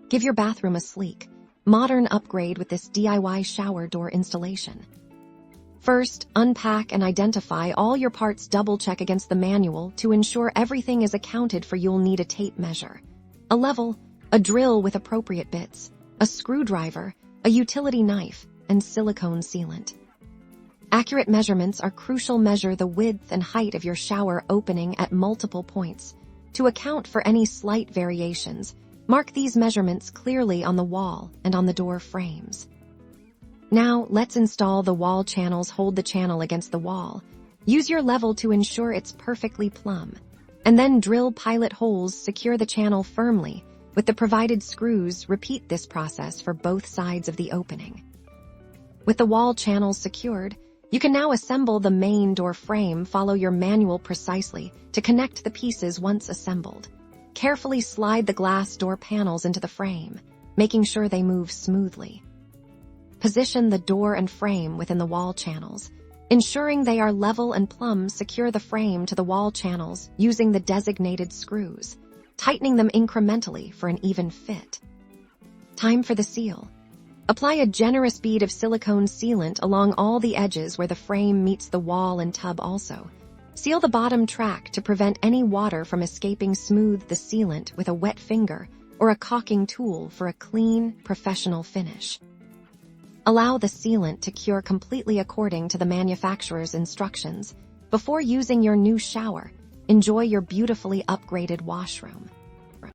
Give your bathroom a sleek, modern upgrade with this DIY shower door installation. First, unpack and identify all your parts. Double-check against the manual to ensure everything is accounted for. You'll need a tape measure, a level, a drill with appropriate bits, a screwdriver, a utility knife, and silicone sealant. Accurate measurements are crucial. Measure the width and height of your shower opening at multiple points. To account for any slight variations, mark these measurements clearly on the wall and on the door frames. Now, let's install the wall channels. Hold the channel against the wall. Use your level to ensure it's perfectly plumb. And then drill pilot holes. Secure the channel firmly with the provided screws. Repeat this process for both sides of the opening. With the wall channels secured, you can now assemble the main door frame. Follow your manual precisely to connect the pieces. Once assembled, carefully slide the glass door panels into the frame, making sure they move smoothly. Position the door and frame within the wall channels, ensuring they are level and plumb. Secure the frame to the wall channels using the designated screws, tightening them incrementally for an even fit. Time for the seal. Apply a generous bead of silicone sealant along all the edges where the frame meets the wall and tub. Also, seal the bottom track to prevent any water from escaping. Smooth the sealant with a wet finger or a caulking tool for a clean, professional finish. Allow the sealant to cure completely according to the manufacturer's instructions. Before using your new shower, enjoy your beautifully upgraded washroom.